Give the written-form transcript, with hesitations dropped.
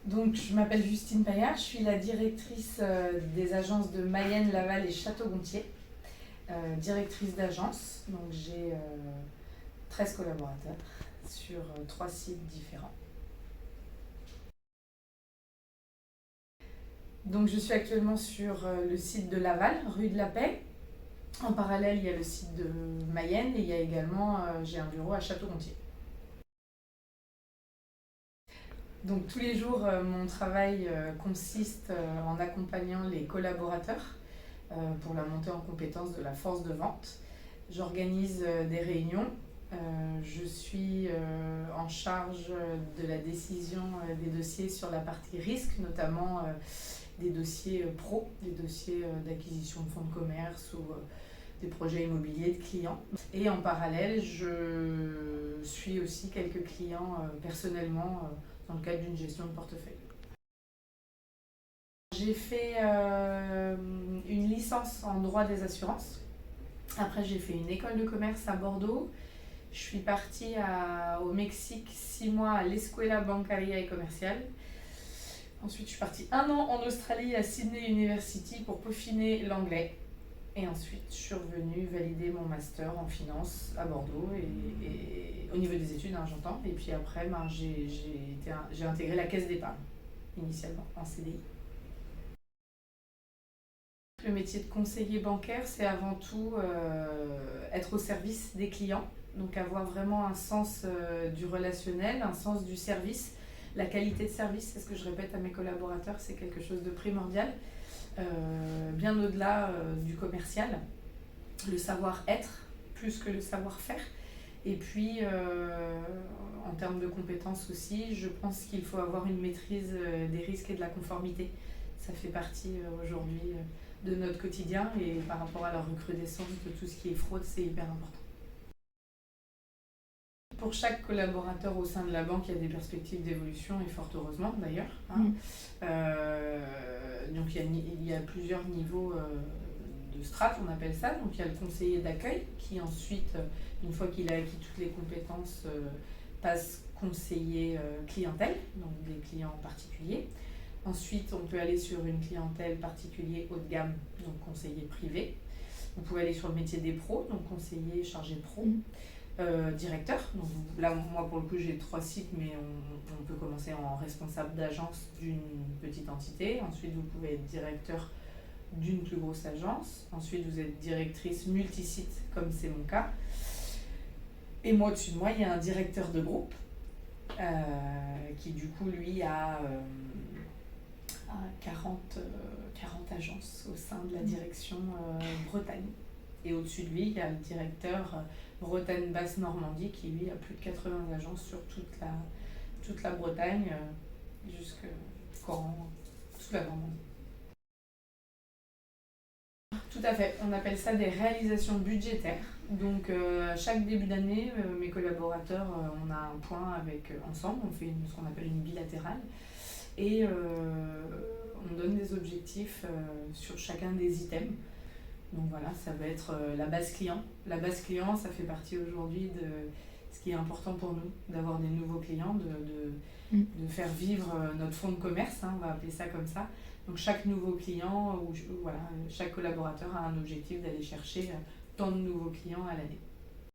Donc, je m'appelle Justine Paillard, je suis la directrice des agences de Mayenne, Laval et Château-Gontier, directrice d'agence. Donc, j'ai 13 collaborateurs sur 3 sites différents. Donc, je suis actuellement sur le site de Laval, rue de la Paix. En parallèle, il y a le site de Mayenne et il y a également, j'ai un bureau à Château-Gontier. Donc tous les jours, mon travail consiste en accompagnant les collaborateurs pour la montée en compétence de la force de vente. J'organise des réunions. Je suis en charge de la décision des dossiers sur la partie risque, notamment des dossiers pro, des dossiers d'acquisition de fonds de commerce ou des projets immobiliers de clients. Et en parallèle, je suis aussi quelques clients personnellement dans le cadre d'une gestion de portefeuille. J'ai fait une licence en droit des assurances. Après, j'ai fait une école de commerce à Bordeaux. Je suis partie au Mexique 6 mois à l'Escuela Bancaria et Commercial. Ensuite, je suis partie 1 an en Australie à Sydney University pour peaufiner l'anglais. Et ensuite, je suis revenue valider mon master en finance à Bordeaux, et au niveau des études, hein, j'entends. Et puis après, j'ai intégré la caisse d'épargne, initialement, en CDI. Le métier de conseiller bancaire, c'est avant tout être au service des clients. Donc avoir vraiment un sens du relationnel, un sens du service. La qualité de service, c'est ce que je répète à mes collaborateurs, c'est quelque chose de primordial. Bien au-delà du commercial, le savoir-être plus que le savoir-faire. Et puis, en termes de compétences aussi, je pense qu'il faut avoir une maîtrise des risques et de la conformité. Ça fait partie aujourd'hui de notre quotidien, et par rapport à la recrudescence de tout ce qui est fraude, c'est hyper important. Pour chaque collaborateur au sein de la banque, il y a des perspectives d'évolution, et fort heureusement d'ailleurs. Donc il y a plusieurs niveaux de strates, on appelle ça. Donc il y a le conseiller d'accueil qui ensuite, une fois qu'il a acquis toutes les compétences, passe conseiller clientèle, donc des clients particuliers. Ensuite, on peut aller sur une clientèle particulier haut de gamme, donc conseiller privé. Vous pouvez aller sur le métier des pros, donc conseiller chargé pro. Directeur. Donc là, moi pour le coup, j'ai 3 sites, mais on peut commencer en responsable d'agence d'une petite entité. Ensuite, vous pouvez être directeur d'une plus grosse agence. Ensuite, vous êtes directrice multisite, comme c'est mon cas. Et moi, au-dessus de moi, il y a un directeur de groupe qui, du coup, lui, a 40 agences au sein de la direction Bretagne. Et au-dessus de lui, il y a le directeur Bretagne-Basse-Normandie qui, lui, a plus de 80 agences sur toute la Bretagne, jusqu'en toute la Normandie. Tout à fait, on appelle ça des réalisations budgétaires. Donc, chaque début d'année, mes collaborateurs, on a un point ensemble, on fait ce qu'on appelle une bilatérale. Et on donne des objectifs sur chacun des items. Donc voilà, ça va être la base client. La base client, ça fait partie aujourd'hui de ce qui est important pour nous, d'avoir des nouveaux clients, de faire vivre notre fonds de commerce, hein, on va appeler ça comme ça. Donc chaque nouveau client, chaque collaborateur a un objectif d'aller chercher tant de nouveaux clients à l'année.